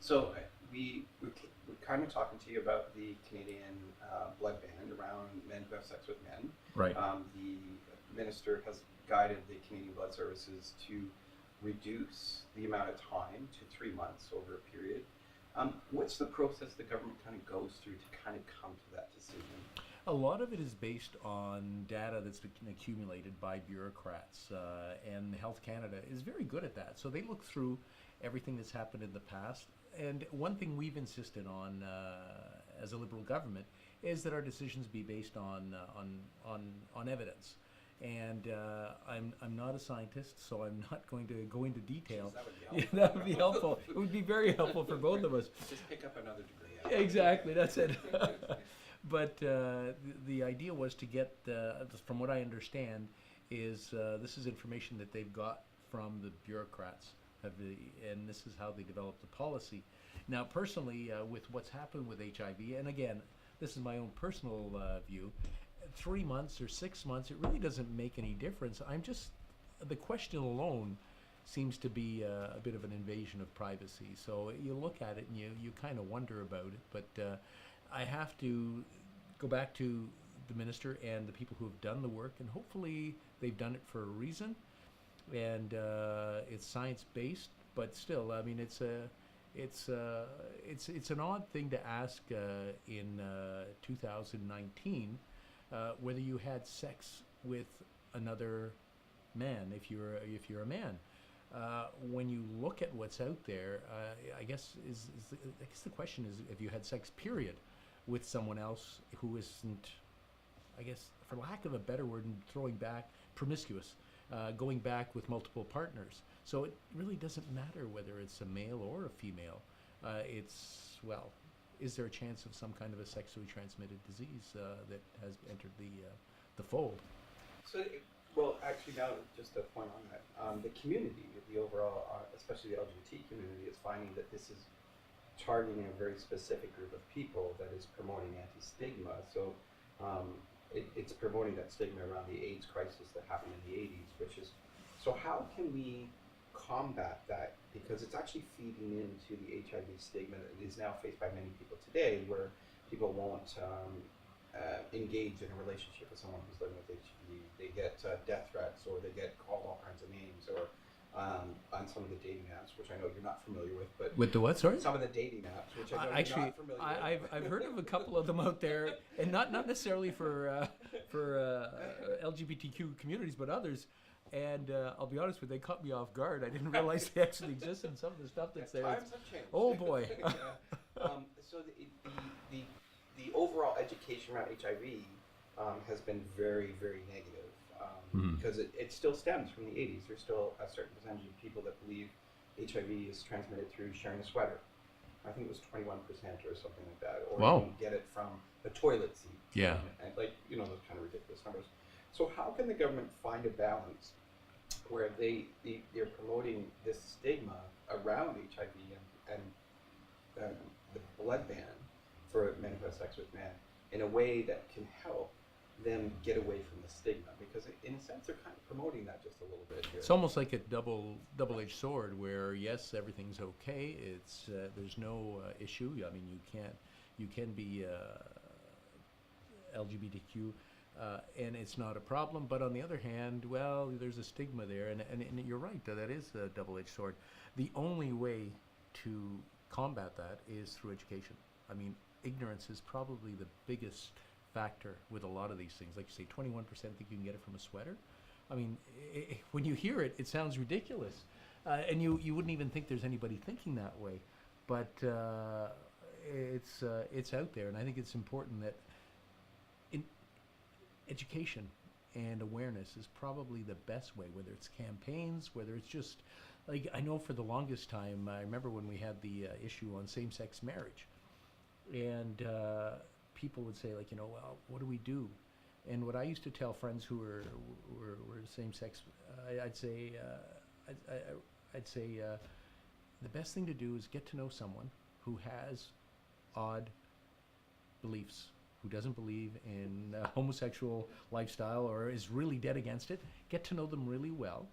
we're kind of talking to you about the Canadian blood ban around men who have sex with men. Right. The minister has guided the Canadian Blood Services to reduce the amount of time to 3 months over a period. What's the process the government kind of goes through to kind of come to that decision? A lot of it is based on data that's been accumulated by bureaucrats, and Health Canada is very good at that. So they look through everything that's happened in the past. And one thing we've insisted on as a Liberal government is that our decisions be based on evidence. And I'm not a scientist, so I'm not going to go into detail. Jeez, that would be helpful. It would be very helpful for both of us. Just pick up another degree. Exactly, that's it. But the idea was to get, from what I understand, is this is information that they've got from the bureaucrats, and this is how they developed the policy. Now, personally, with what's happened with HIV, and again, this is my own personal view, 3 months or 6 months, it really doesn't make any difference. The question alone seems to be a bit of an invasion of privacy. So you look at it and you kind of wonder about it, but I have to go back to the minister and the people who have done the work, and hopefully they've done it for a reason, and it's science-based. But still, I mean, it's an odd thing to ask in 2019 whether you had sex with another man if you're a man. When you look at what's out there, I guess the question is if you had sex, period, with someone else who isn't, I guess, for lack of a better word, and throwing back, promiscuous, going back with multiple partners. So it really doesn't matter whether it's a male or a female. Is there a chance of some kind of a sexually transmitted disease that has entered the fold? Actually, now just a point on that, the community, the overall, especially the LGBT community, is finding that this is targeting a very specific group of people that is promoting anti-stigma. So it's promoting that stigma around the AIDS crisis that happened in the 80s, so how can we combat that? Because it's actually feeding into the HIV stigma that is now faced by many people today, where people won't engage in a relationship with someone who's living with HIV. They get death threats, or they get called all kinds of names, or on some of the dating apps, which I know you're not familiar with. But with the what? Sorry. Some of the dating apps, which I know actually, you're not familiar with. I've heard of a couple of them out there, and not necessarily for LGBTQ communities, but others. And I'll be honest with you, they caught me off guard. I didn't realize they actually existed. Some of the stuff that's there. Times have changed. Oh boy. So the overall education around HIV has been very, very negative, because it still stems from the 80s. There's still a certain percentage of people that believe HIV is transmitted through sharing a sweater. I think it was 21% or something like that, or Wow. you can get it from the toilet seat. Yeah. And those kind of ridiculous numbers. So how can the government find a balance where they're promoting this stigma around HIV and the blood ban for men who have sex with men in a way that can help them get away from the stigma? Because in a sense, they're kind of promoting that just a little bit here. It's almost like a double-edged sword, where yes, everything's okay. It's there's no issue. I mean, you can be LGBTQ. And it's not a problem, but on the other hand, well, there's a stigma there, and you're right, that is a double-edged sword. The only way to combat that is through education. I mean, ignorance is probably the biggest factor with a lot of these things. Like you say, 21% think you can get it from a sweater. I mean, when you hear it, it sounds ridiculous, and you wouldn't even think there's anybody thinking that way, but it's out there, and I think it's important that education and awareness is probably the best way, whether it's campaigns, whether it's just, like, I know for the longest time, I remember when we had the issue on same-sex marriage, and people would say, like, well, what do we do? And what I used to tell friends who were same-sex, I'd say the best thing to do is get to know someone who has odd beliefs, who doesn't believe in homosexual lifestyle or is really dead against it. Get to know them really well,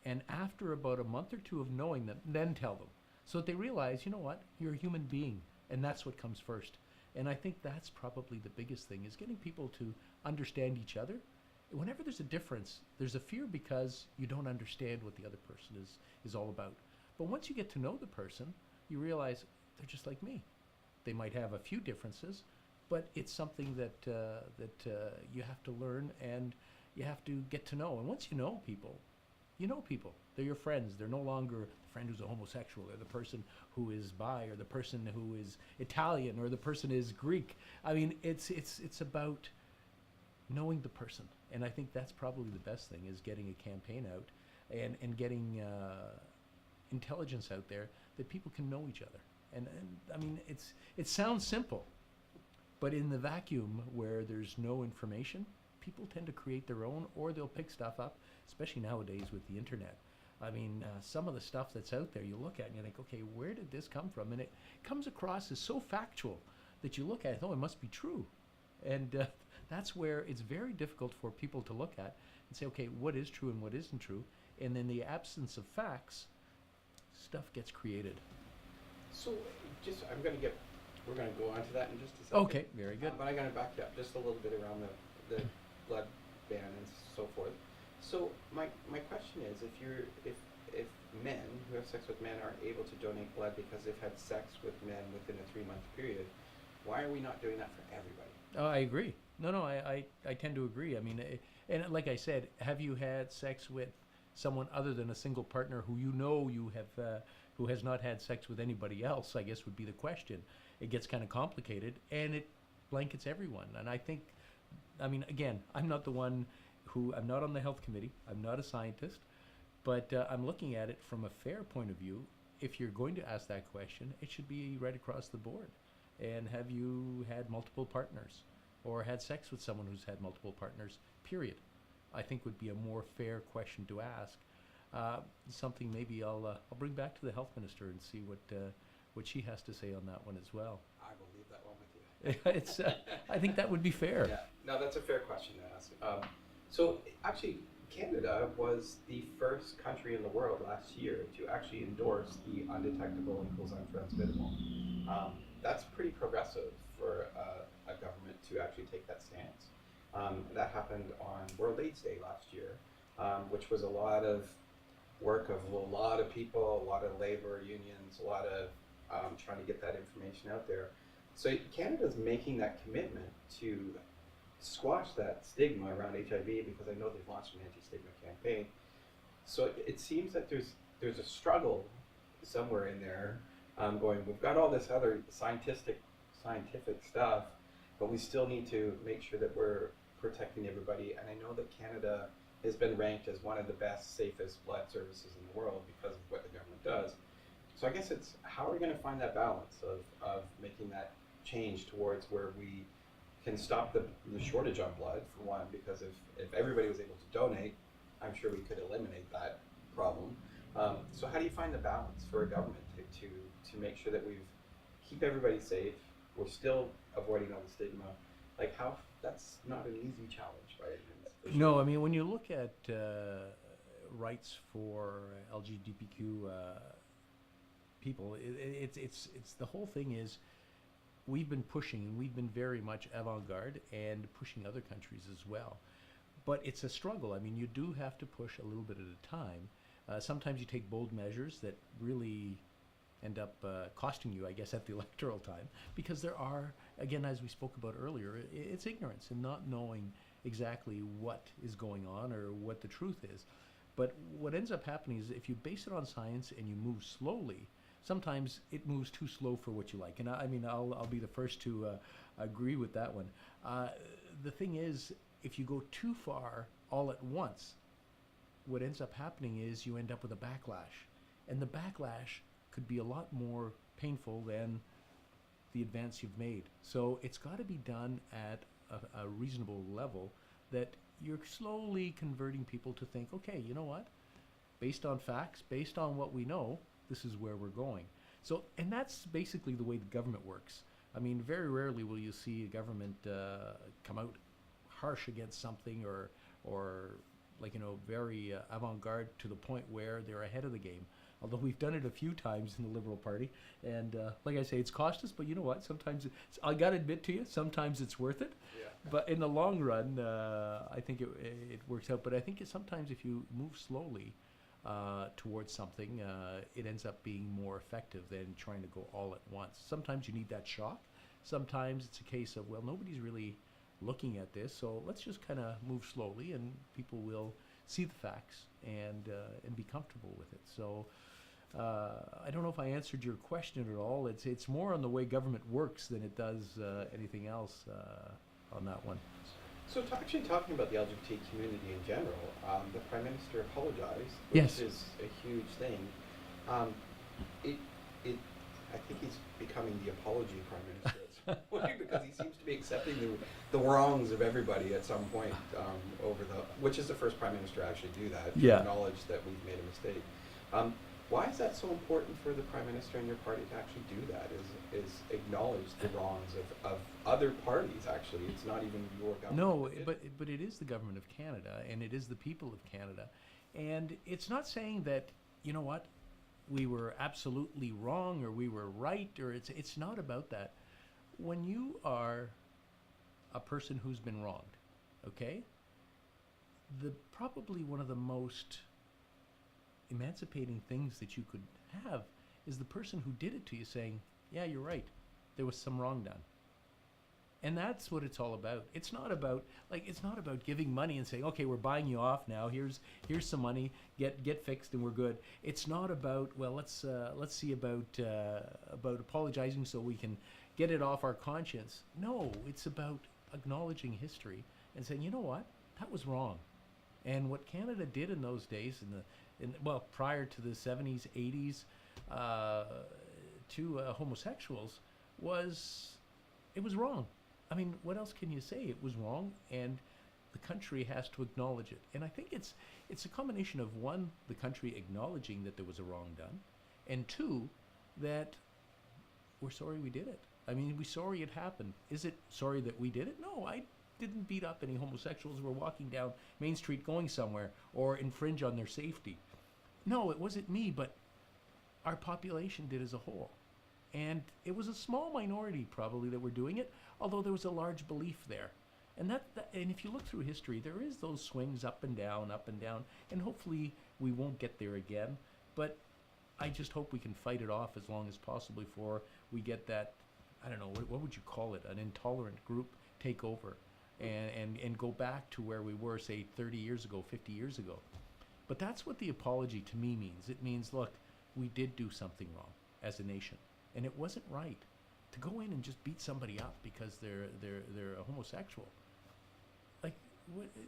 and after about a month or two of knowing them, then tell them. so that they realize, you know what, you're a human being, and that's what comes first. And I think that's probably the biggest thing, is getting people to understand each other. Whenever there's a difference, there's a fear because you don't understand what the other person is all about. But once you get to know the person, you realize they're just like me. They might have a few differences, but it's something that you have to learn and you have to get to know. And once you know people, you know people. They're your friends. They're no longer the friend who's a homosexual, or the person who is bi, or the person who is Italian, or the person is Greek. I mean, it's about knowing the person. And I think that's probably the best thing, is getting a campaign out and getting intelligence out there that people can know each other. And I mean, it sounds simple, but in the vacuum where there's no information, people tend to create their own, or they'll pick stuff up, especially nowadays with the internet. I mean, some of the stuff that's out there, you look at and you think, okay, where did this come from? And it comes across as so factual that you look at it, oh, it must be true. And that's where it's very difficult for people to look at and say, okay, what is true and what isn't true? And in the absence of facts, stuff gets created. So, we're going to go on to that in just a second. Okay, very good. But I'm going to back you up just a little bit around the blood ban and so forth. So my question is, if men who have sex with men are able to donate blood because they've had sex with men within a 3-month period, why are we not doing that for everybody? Oh, I agree. No, I tend to agree. I mean, and like I said, have you had sex with someone other than a single partner who you have who has not had sex with anybody else? I guess would be the question. It gets kind of complicated, and it blankets everyone. And I think, I mean, again, I'm not on the health committee. I'm not a scientist, but I'm looking at it from a fair point of view. If you're going to ask that question, it should be right across the board. And have you had multiple partners, or had sex with someone who's had multiple partners, period? I think would be a more fair question to ask. Something maybe I'll bring back to the health minister and see what she has to say on that one as well. I will leave that one with you. I think that would be fair. Yeah, no, that's a fair question to ask. So actually, Canada was the first country in the world last year to actually endorse the undetectable equals untransmittable. That's pretty progressive for a government to actually take that stance. That happened on World AIDS Day last year, which was a lot of work of a lot of people, a lot of labor unions, a lot of trying to get that information out there. So Canada's making that commitment to squash that stigma around HIV, because I know they've launched an anti-stigma campaign. So it seems that there's a struggle somewhere in there, going, we've got all this other scientific stuff, but we still need to make sure that we're protecting everybody. And I know that Canada has been ranked as one of the best, safest blood services in the world because of what the government does. So I guess it's, how are we going to find that balance of making that change towards where we can stop the shortage on blood, for one, because if everybody was able to donate, I'm sure we could eliminate that problem. So how do you find the balance for a government to make sure that we keep everybody safe, we're still avoiding all the stigma? Like, how, that's not an easy challenge by any means. No, I mean, when you look at rights for LGBTQ people, it's the whole thing is, we've been pushing, and we've been very much avant-garde and pushing other countries as well. But it's a struggle. I mean, you do have to push a little bit at a time. Sometimes you take bold measures that really end up costing you, I guess, at the electoral time, because there are, again, as we spoke about earlier, it's ignorance and not knowing exactly what is going on or what the truth is. But what ends up happening is, if you base it on science and you move slowly, sometimes it moves too slow for what you like. And I mean, I'll be the first to agree with that one. The thing is, if you go too far all at once, what ends up happening is you end up with a backlash. And the backlash could be a lot more painful than the advance you've made. So it's got to be done at a reasonable level, that you're slowly converting people to think, okay, you know what? Based on facts, based on what we know, this is where we're going. So, and that's basically the way the government works. I mean, very rarely will you see a government come out harsh against something, or like, you know, very avant-garde to the point where they're ahead of the game. although we've done it a few times in the Liberal Party. And like I say, it's cost us, but you know what? Sometimes I got to admit to you, sometimes it's worth it. Yeah. But in the long run, I think it works out. But I think sometimes if you move slowly towards something, it ends up being more effective than trying to go all at once. Sometimes you need that shock. Sometimes it's a case of, well, nobody's really looking at this, so let's just kind of move slowly, and people will see the facts and be comfortable with it. So I don't know if I answered your question at all. It's more on the way government works than it does anything else on that one. So actually talking about the LGBT community in general, the Prime Minister apologized, which Yes. is a huge thing. I think he's becoming the apology Prime Minister at some point because he seems to be accepting the wrongs of everybody at some point which is the first Prime Minister to actually do that, to Yeah. acknowledge that we've made a mistake. Why is that so important for the Prime Minister and your party to actually do that, is acknowledge the wrongs of other parties, actually? It's not even your government. No, but it is the government of Canada, and it is the people of Canada. And it's not saying that, you know what, we were absolutely wrong or we were right, or it's not about that. When you are a person who's been wronged, okay, probably one of the most emancipating things that you could have is the person who did it to you saying, yeah, you're right, there was some wrong done. And that's what it's all about. It's not about giving money and saying, okay, we're buying you off now, here's some money, get fixed and we're good. It's not about, well, let's see about apologizing so we can get it off our conscience. No, it's about acknowledging history and saying, you know what, that was wrong. And what Canada did in those days, prior to the 70s, 80s, to homosexuals, it was wrong. I mean, what else can you say? It was wrong, and the country has to acknowledge it. And I think it's a combination of, one, the country acknowledging that there was a wrong done, and two, that we're sorry we did it. I mean, we're sorry it happened. Is it sorry that we did it? No, I didn't beat up any homosexuals who were walking down Main Street going somewhere or infringe on their safety. No, it wasn't me, but our population did as a whole. And it was a small minority probably that were doing it, although there was a large belief there. And and if you look through history, there is those swings up and down, and hopefully we won't get there again. But I just hope we can fight it off as long as possible before we get that, I don't know, what would you call it, an intolerant group take over and go back to where we were, say, 30 years ago, 50 years ago. But that's what the apology to me means. It means, look, we did do something wrong as a nation. And it wasn't right to go in and just beat somebody up because they're a homosexual. Like,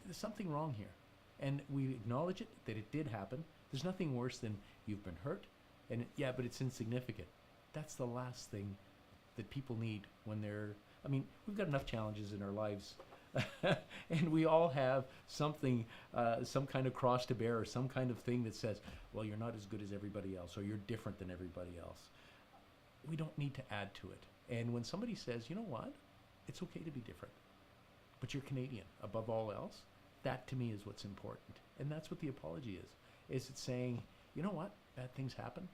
there's something wrong here, and we acknowledge it, that it did happen. There's nothing worse than you've been hurt, and yeah, but it's insignificant. That's the last thing that people need when they're. I mean, we've got enough challenges in our lives, and we all have something, some kind of cross to bear, or some kind of thing that says, well, you're not as good as everybody else, or you're different than everybody else. We don't need to add to it. And when somebody says, you know what, it's okay to be different, but you're Canadian above all else, that to me is what's important. And that's what the apology is. Is it saying, you know what, bad things happen.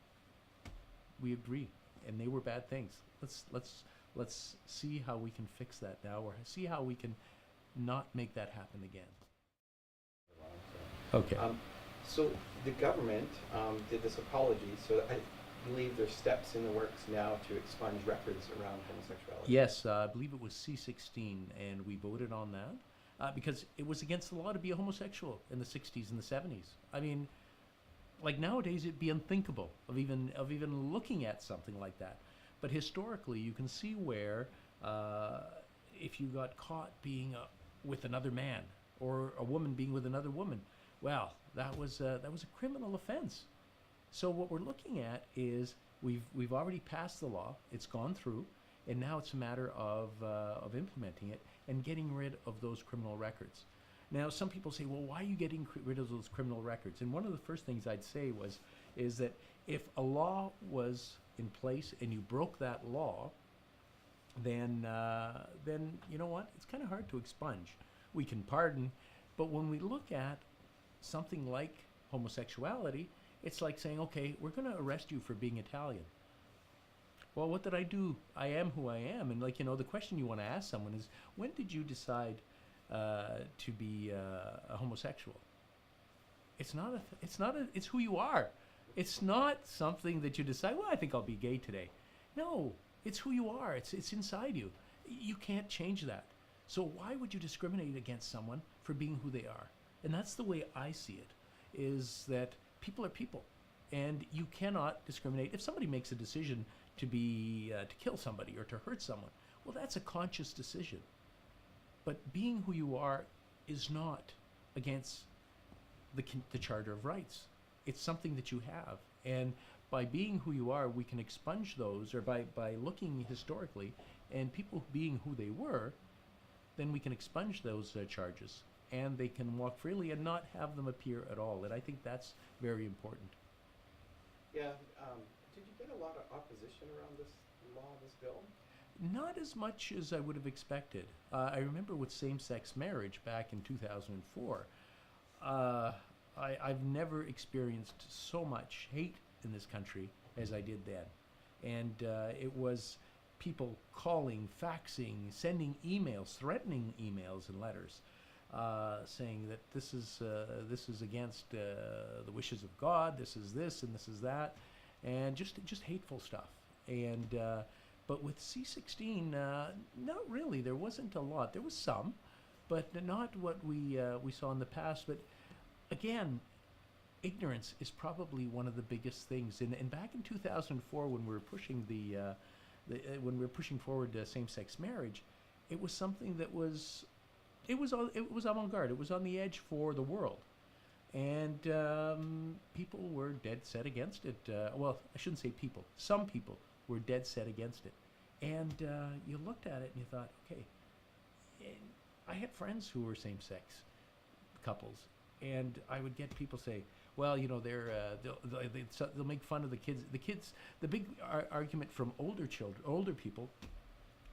We agree, and they were bad things. Let's see how we can fix that now, or see how we can not make that happen again. Okay. So the government did this apology, so I believe there's steps in the works now to expunge records around homosexuality. Yes, I believe it was C-16, and we voted on that because it was against the law to be a homosexual in the 60s and the 70s. I mean, like nowadays it'd be unthinkable of even looking at something like that. But historically, you can see where if you got caught being with another man, or a woman being with another woman, well, that was a criminal offense. So what we're looking at is we've already passed the law, it's gone through, and now it's a matter of implementing it and getting rid of those criminal records. Now, some people say, well, why are you getting rid of those criminal records? And one of the first things I'd say is that if a law was in place and you broke that law, then you know what? It's kind of hard to expunge. We can pardon, but when we look at something like homosexuality, It's like saying, okay, we're going to arrest you for being Italian. Well, what did I do? I am who I am. And like, the question you want to ask someone is, when did you decide to be a homosexual? It's who you are. It's not something that you decide, well, I think I'll be gay today. No, it's who you are. It's inside you. You can't change that. So why would you discriminate against someone for being who they are? And that's the way I see it, is that people are people. And you cannot discriminate. If somebody makes a decision to kill somebody or to hurt someone, well, that's a conscious decision. But being who you are is not against the Charter of Rights. It's something that you have. And by being who you are, we can expunge those, or by looking historically, and people being who they were, then we can expunge those charges. And they can walk freely and not have them appear at all. And I think that's very important. Yeah. Did you get a lot of opposition around this law, this bill? Not as much as I would have expected. I remember with same-sex marriage back in 2004, I've never experienced so much hate in this country as I did then. And it was people calling, faxing, sending emails, threatening emails and letters, saying that this is against the wishes of God, this is this and this is that, and just hateful stuff. And but with C16, not really. There wasn't a lot. There was some, but not what we saw in the past. But again, ignorance is probably one of the biggest things. And back in 2004, when we were pushing when we were pushing forward same-sex marriage, it was something that was avant-garde. It was on the edge for the world, and people were dead set against it. Well, I shouldn't say people. Some people were dead set against it, and you looked at it and you thought, okay. And I had friends who were same-sex couples, and I would get people say, well, they'll make fun of the kids. The big argument from older people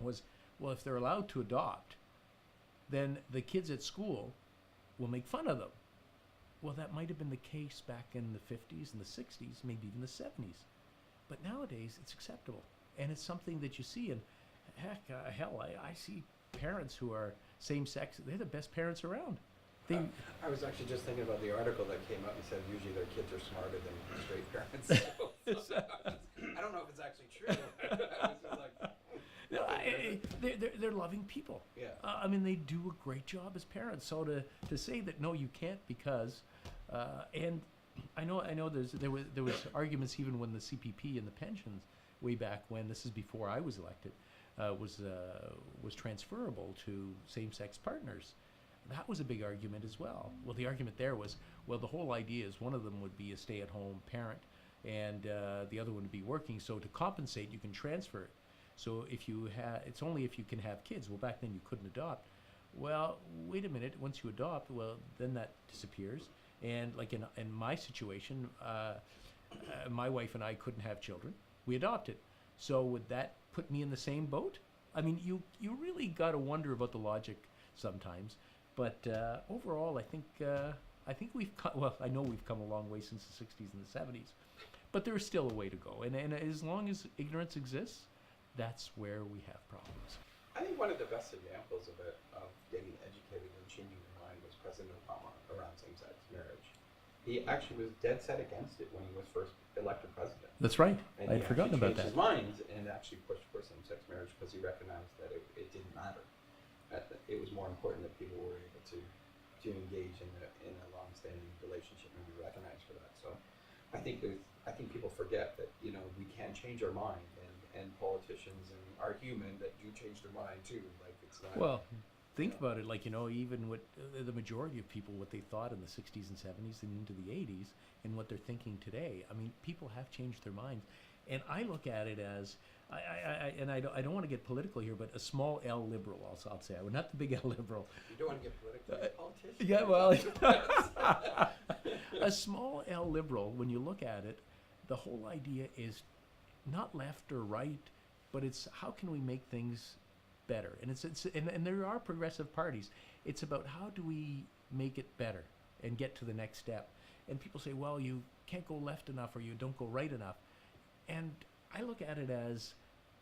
was, well, if they're allowed to adopt, then the kids at school will make fun of them. Well, that might have been the case back in the 50s and the 60s, maybe even the 70s. But nowadays, it's acceptable. And it's something that you see. And heck, I see parents who are same-sex. They're the best parents around. I was actually just thinking about the article that came out and said usually their kids are smarter than straight parents. I don't know if it's actually true. I was just like, they're loving people. Yeah. I mean, they do a great job as parents. So to say that no, you can't because, and I know there was arguments even when the CPP and the pensions way back when, this is before I was elected, was transferable to same-sex partners. That was a big argument as well. Well, the argument there was, well, the whole idea is one of them would be a stay-at-home parent, and the other one would be working. So to compensate, you can transfer it. So it's only if you can have kids. Well, back then you couldn't adopt. Well, wait a minute. Once you adopt, well, then that disappears. And like in my situation, my wife and I couldn't have children. We adopted. So would that put me in the same boat? I mean, you really got to wonder about the logic sometimes. But overall, I think we've I know we've come a long way since the 60s and the 70s, but there's still a way to go. And as long as ignorance exists, that's where we have problems. I think one of the best examples of getting educated and changing your mind was President Obama around same-sex marriage. He actually was dead set against it when he was first elected president. That's right. And I'd forgotten about that. He changed his mind and actually pushed for same-sex marriage because he recognized that it didn't matter. It was more important that people were able to engage in a long-standing relationship and be recognized for that. So I think people forget that we can change our mind, and politicians are human that do change their mind too. Like it's not. Well, think about it. Like even what the majority of people, what they thought in the 60s and 70s and into the 80s, and what they're thinking today. I mean, people have changed their minds, and I look at it as. I don't want to get political here, but a small L liberal, I'll say. I would not the big L liberal. You don't want to get political, politician. Yeah, well, a small L liberal. When you look at it, the whole idea is not left or right, but it's how can we make things better? And and there are progressive parties. It's about how do we make it better, and get to the next step. And people say, well, you can't go left enough or you don't go right enough. And I look at it as,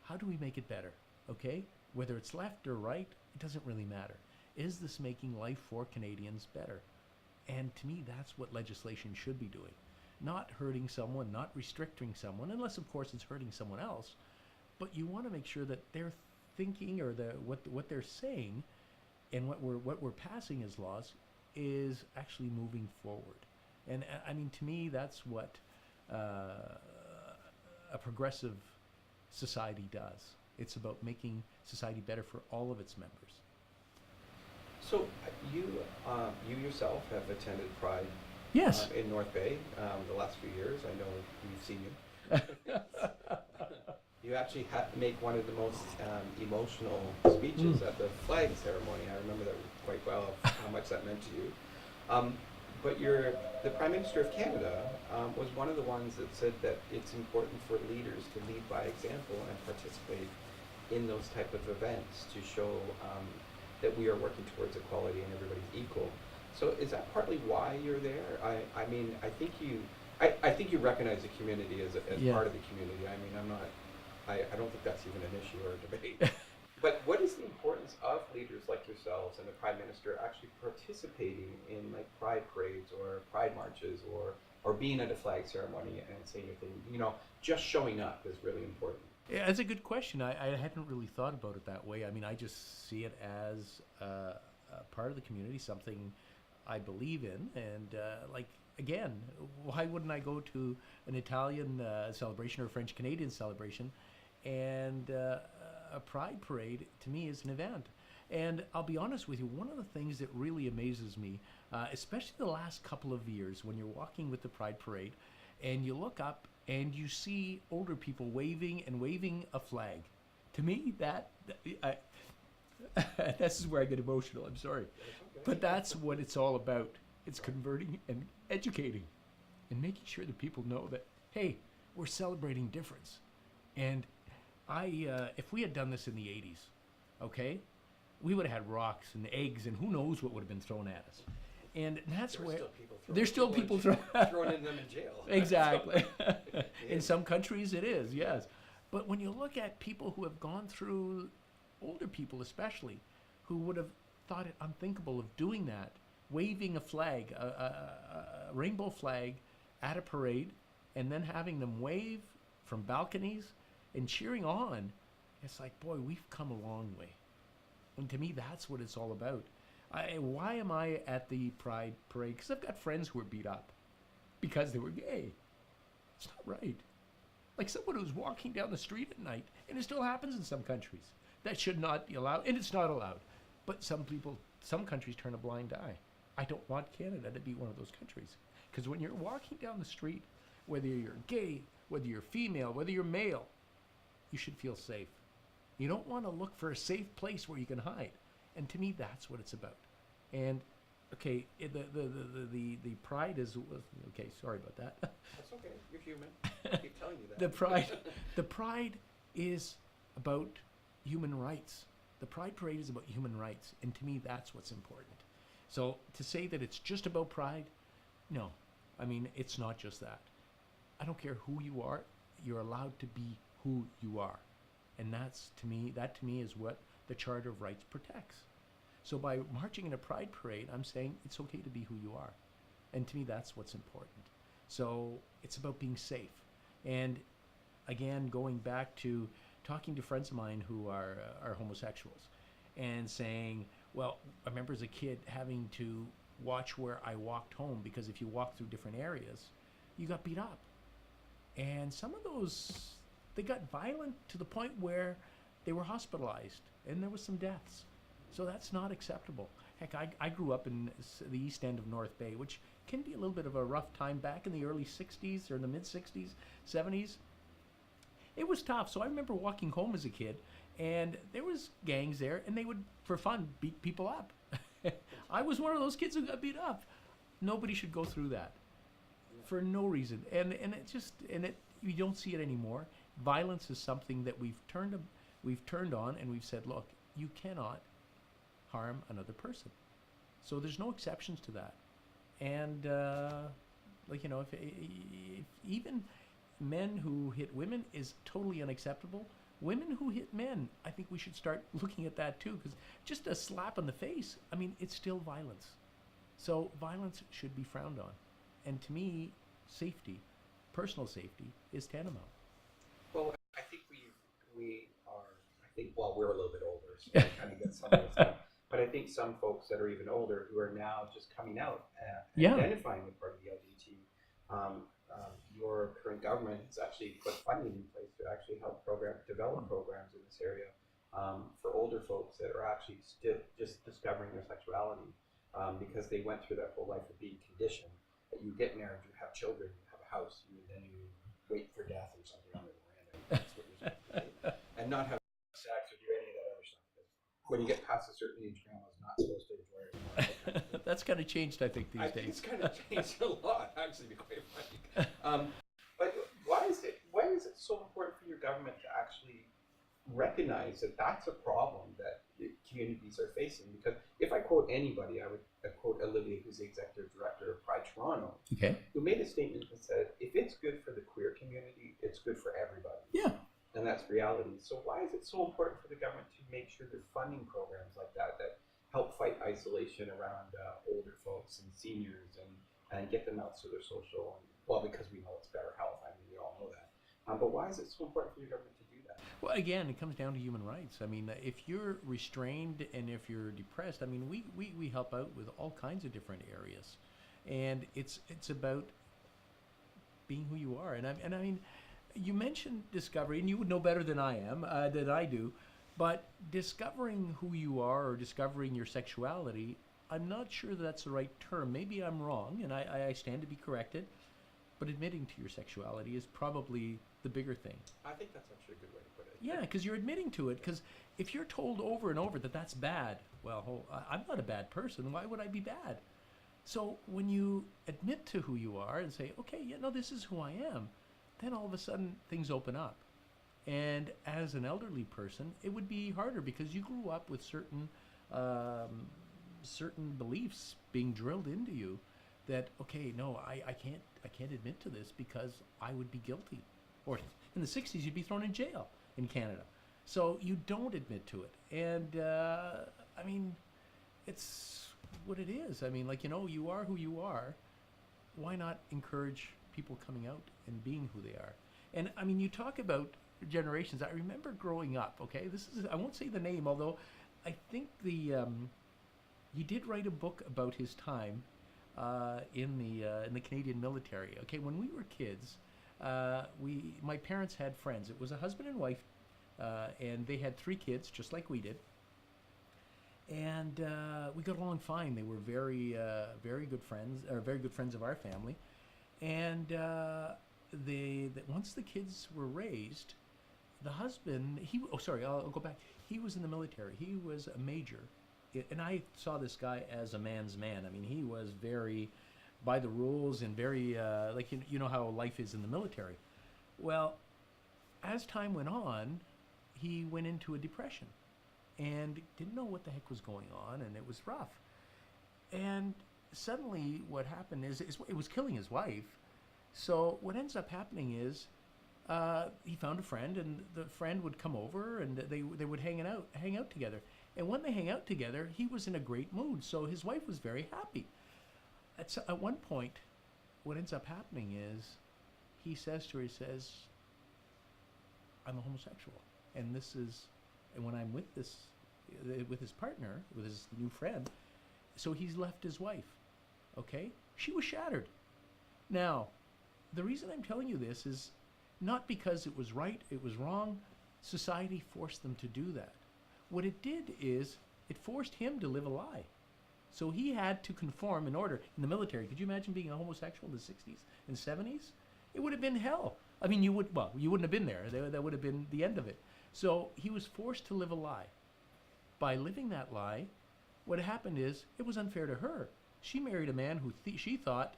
how do we make it better? Okay? Whether it's left or right, it doesn't really matter. Is this making life for Canadians better? And to me, that's what legislation should be doing. Not hurting someone, not restricting someone, unless of course it's hurting someone else. But you want to make sure that they're thinking, or what they're saying and what we're passing as laws is actually moving forward. And I mean, to me, that's what a progressive society does. It's about making society better for all of its members. So you yourself have attended Pride. Yes. In North Bay the last few years. I know we've seen you. You actually had to make one of the most emotional speeches at the flag ceremony. I remember that quite well, of how much that meant to you. But the Prime Minister of Canada was one of the ones that said that it's important for leaders to lead by example and participate in those type of events to show that we are working towards equality and everybody's equal. So is that partly why you're there? I mean, I think you recognize the community as part of the community. I mean, I don't think that's even an issue or a debate. But what is the importance of leaders like yourselves and the Prime Minister actually participating in like pride parades or pride marches or being at a flag ceremony and saying your thing? You know, just showing up is really important. Yeah, that's a good question. I hadn't really thought about it that way. I mean, I just see it as a part of the community, something I believe in. And like, again, why wouldn't I go to an Italian celebration or a French-Canadian celebration? And a pride parade, to me, is an event. And I'll be honest with you, one of the things that really amazes me, especially the last couple of years, when you're walking with the pride parade and you look up and you see older people waving a flag. To me, this is where I get emotional, I'm sorry. But that's what it's all about. It's converting and educating and making sure that people know that, hey, we're celebrating difference. And if we had done this in the 80s, okay, we would have had rocks and eggs and who knows what would have been thrown at us. And that's where there's still people throwing them in jail. Exactly. In some countries it is, yes. But when you look at people who have gone through, older people especially, who would have thought it unthinkable of doing that, waving a flag, a rainbow flag at a parade, and then having them wave from balconies and cheering on, it's like, boy, we've come a long way. And to me, that's what it's all about. Why am I at the Pride Parade? Because I've got friends who were beat up because they were gay. It's not right. Like someone who's walking down the street at night, and it still happens in some countries. That should not be allowed, and it's not allowed. But some countries turn a blind eye. I don't want Canada to be one of those countries. Because when you're walking down the street, whether you're gay, whether you're female, whether you're male, you should feel safe. You don't want to look for a safe place where you can hide. And to me, that's what it's about. And okay, the pride is okay. Sorry about that. That's okay. You're human. I keep telling you that. The pride is about human rights. The Pride Parade is about human rights, and to me, that's what's important. So to say that it's just about pride, no. I mean, it's not just that. I don't care who you are. You're allowed to be who you are, and that to me is what the Charter of Rights protects. So by marching in a pride parade, I'm saying it's okay to be who you are. And to me, that's what's important. So it's about being safe. And again, going back to talking to friends of mine who are homosexuals and saying, well, I remember as a kid having to watch where I walked home, because if you walk through different areas, you got beat up. And some of those, they got violent to the point where they were hospitalized and there was some deaths. So that's not acceptable. Heck, I grew up in the east end of North Bay, which can be a little bit of a rough time back in the early 60s or in the mid 60s, 70s. It was tough. So I remember walking home as a kid and there was gangs there and they would, for fun, beat people up. I was one of those kids who got beat up. Nobody should go through that for no reason. And you don't see it anymore. Violence is something that we've turned on and we've said, look, you cannot harm another person. So there's no exceptions to that. And like, you know, if even men who hit women is totally unacceptable. Women who hit men, I think we should start looking at that too, because just a slap on the face, I mean, it's still violence. So violence should be frowned on. And to me, safety, personal safety, is tantamount. Well, I think we are. I think well, we're a little bit older, so we kind of get some of this stuff. But I think some folks that are even older who are now just coming out, Yeah. identifying with part of the LGBT. Your current government has actually put funding in place to actually help develop programs in this area for older folks that are actually still just discovering their sexuality because they went through that whole life of being conditioned. That you get married, you have children, you have a house, and then you wait for death or something on the veranda. That's what you're supposed to do, and not have sex or do any of that other stuff. When you get past a certain age, grandma's not supposed to enjoy it anymore. That's kind of changed, I think, these I think days. it's kind of changed a lot, actually, to be quite frank. But why is it so important for your government to actually recognize that that's a problem that the communities are facing? Because if I quote anybody, I would quote Olivia, who's the executive director of Pride Toronto, Okay. who made a statement that said, if it's good for the queer community, it's good for everybody. Yeah. And that's reality. So why is it so important for the government to make sure they're funding programs like that that help fight isolation around older folks and seniors and get them out to their social, well, because we know it's better health. I mean, we all know that. But why is it so important for your government to do that? Well, again, it comes down to human rights. I mean, if you're restrained and if you're depressed, I mean, we help out with all kinds of different areas. And it's about being who you are. And I mean, you mentioned discovery, and you would know better than I am, than I do, but discovering who you are or discovering your sexuality, I'm not sure that's the right term. Maybe I'm wrong, and I stand to be corrected, but admitting to your sexuality is probably the bigger thing. I think that's actually a good way to put it. Yeah, because you're admitting to it, because if you're told over and over that that's bad, well, I'm not a bad person, why would I be bad? So when you admit to who you are and say, okay, yeah, no, this is who I am, then all of a sudden things open up. And as an elderly person, it would be harder because you grew up with certain beliefs being drilled into you that, okay, no, I can't admit to this because I would be guilty. Or in the 60s, you'd be thrown in jail in Canada. So you don't admit to it. And I mean, it's what it is. I mean, like, you know, you are who you are. Why not encourage people coming out and being who they are? And I mean, you talk about generations. I remember growing up, okay, I won't say the name, although I think he did write a book about his time in the Canadian military. Okay, when we were kids, my parents had friends. It was a husband and wife, and they had 3 kids, just like we did. And we got along fine. They were very good friends, or very good friends of our family. And once the kids were raised, the husband, I'll go back. He was in the military. He was a major. And I saw this guy as a man's man. I mean, he was very by the rules and very, like, you know how life is in the military. Well, as time went on, he went into a depression and didn't know what the heck was going on, and it was rough. And suddenly what happened is it was killing his wife. So what ends up happening is he found a friend, and the friend would come over, and they would hang out together. And when they hang out together, he was in a great mood. So his wife was very happy. At one point, what ends up happening is he says to her, I'm a homosexual. And when I'm with his partner, with his new friend, so he's left his wife. Okay? She was shattered. Now, the reason I'm telling you this is not because it was right, it was wrong. Society forced them to do that. What it did is it forced him to live a lie. So he had to conform in order. In the military, could you imagine being a homosexual in the 60s and 70s? It would have been hell. I mean, you wouldn't have been there. That would have been the end of it. So he was forced to live a lie. By living that lie, what happened is it was unfair to her. She married a man who she thought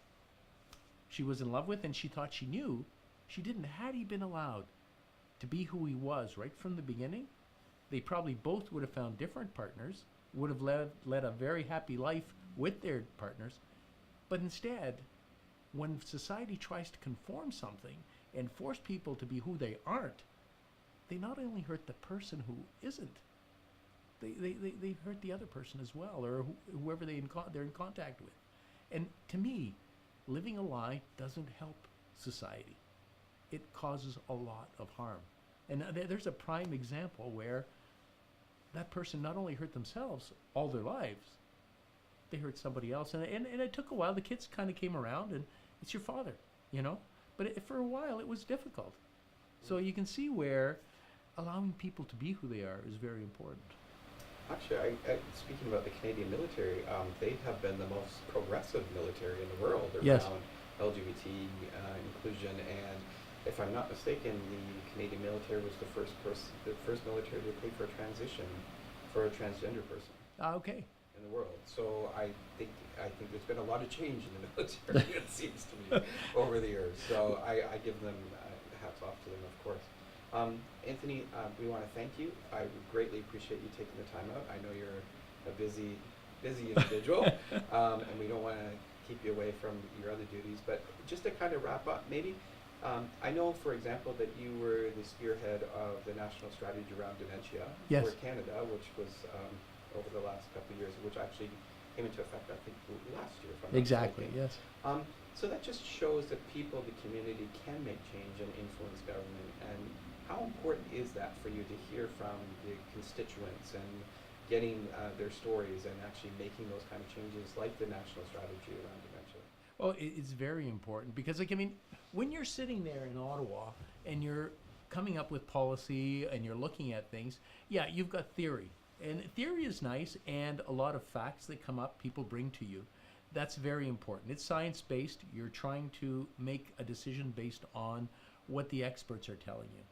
she was in love with, and she thought she knew. She didn't. Had he been allowed to be who he was right from the beginning, they probably both would have found different partners, would have led a very happy life with their partners. But instead, when society tries to conform something and force people to be who they aren't, they not only hurt the person who isn't, they hurt the other person as well, or whoever they're in contact with. And to me, living a lie doesn't help society. It causes a lot of harm. And there's a prime example where that person not only hurt themselves all their lives, they hurt somebody else. And it took a while. The kids kind of came around, and it's your father, you know? But for a while, it was difficult. So you can see where allowing people to be who they are is very important. Actually, speaking about the Canadian military, they have been the most progressive military in the world around LGBT inclusion, and if I'm not mistaken, the Canadian military was the first military to pay for a transition for a transgender person. Okay. In the world. So I think there's been a lot of change in the military, it seems to me, over the years. So I give them hats off to them, of course. Anthony, we want to thank you. I greatly appreciate you taking the time out. I know you're a busy individual, and we don't want to keep you away from your other duties. But just to kind of wrap up, maybe, I know, for example, that you were the spearhead of the national strategy around dementia for Canada, which was over the last couple of years, which actually came into effect, I think, last year. If I'm not mistaken. Yes. So that just shows that people, the community, can make change and influence government. And how important is that for you to hear from the constituents and getting their stories and actually making those kind of changes, like the national strategy around dementia? Well, it's very important because, like, I mean, when you're sitting there in Ottawa and you're coming up with policy and you're looking at things, yeah, you've got theory. And theory is nice, and a lot of facts that come up, people bring to you. That's very important. It's science-based. You're trying to make a decision based on what the experts are telling you.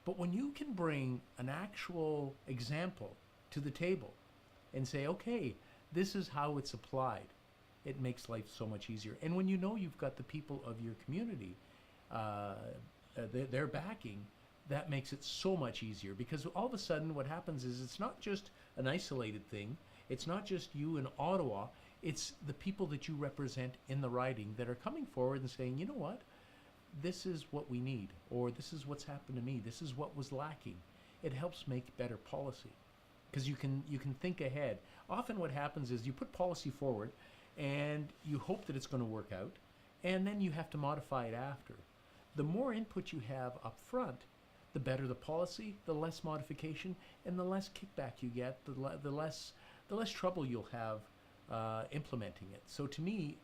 But when you can bring an actual example to the table and say, okay, this is how it's applied, it makes life so much easier. And when you know you've got the people of your community, they're backing, that makes it so much easier, because all of a sudden what happens is it's not just an isolated thing. It's not just you in Ottawa. It's the people that you represent in the riding that are coming forward and saying, you know what, this is what we need, or this is what's happened to me. This is what was lacking. It helps make better policy because you can think ahead. Often what happens is you put policy forward and you hope that it's going to work out, and then you have to modify it after. The more input you have up front, the better the policy, the less modification, and the less kickback you get, the less trouble you'll have implementing it. So to me,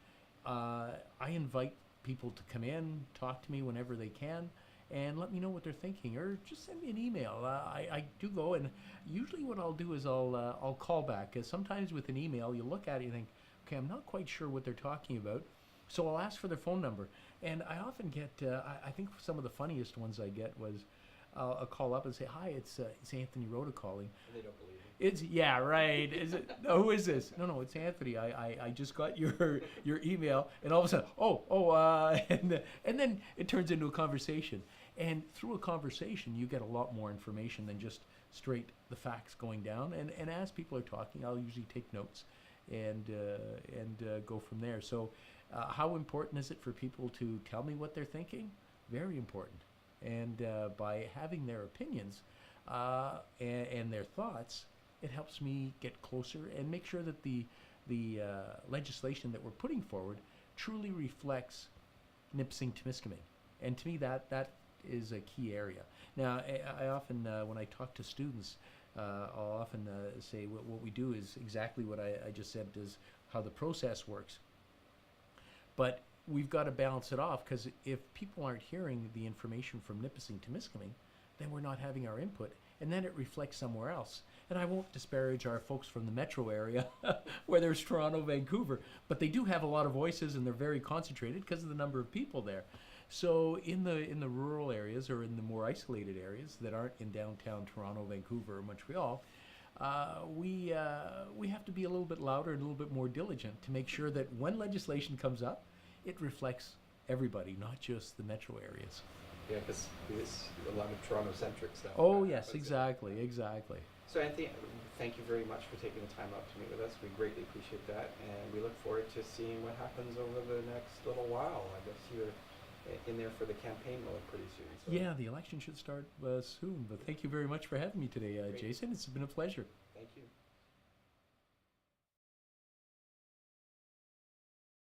I invite people to come in, talk to me whenever they can, and let me know what they're thinking, or just send me an email. I do go, and usually what I'll do is I'll call back, because sometimes with an email you look at it and you think, okay, I'm not quite sure what they're talking about, so I'll ask for their phone number. And I often get, I think some of the funniest ones I get was, I'll call up and say, hi, it's Anthony Rota calling. And they don't believe it. It's, yeah, right. Is it? No, who is this? No, it's Anthony. I just got your email, and all of a sudden, and then it turns into a conversation. And through a conversation, you get a lot more information than just straight the facts going down. And as people are talking, I'll usually take notes and go from there. So how important is it for people to tell me what they're thinking? Very important. And by having their opinions and their thoughts, it helps me get closer and make sure that the legislation that we're putting forward truly reflects Nipissing-Timiskaming. And to me, that is a key area. Now, I often, when I talk to students, I'll often say what we do is exactly what I just said, is how the process works. But we've got to balance it off, because if people aren't hearing the information from Nipissing-Timiskaming, then we're not having our input, and then it reflects somewhere else. And I won't disparage our folks from the metro area, where there's Toronto, Vancouver, but they do have a lot of voices, and they're very concentrated because of the number of people there. So in the rural areas, or in the more isolated areas that aren't in downtown Toronto, Vancouver, or Montreal, we have to be a little bit louder and a little bit more diligent to make sure that when legislation comes up, it reflects everybody, not just the metro areas. Yeah, because it's a lot of Toronto-centric stuff. Oh, yes, exactly. So Anthony, thank you very much for taking the time out to meet with us. We greatly appreciate that, and we look forward to seeing what happens over the next little while. I guess you're in there for the campaign mode pretty soon. So. Yeah, the election should start soon, but thank you very much for having me today, Great. Jason. It's been a pleasure. Thank you.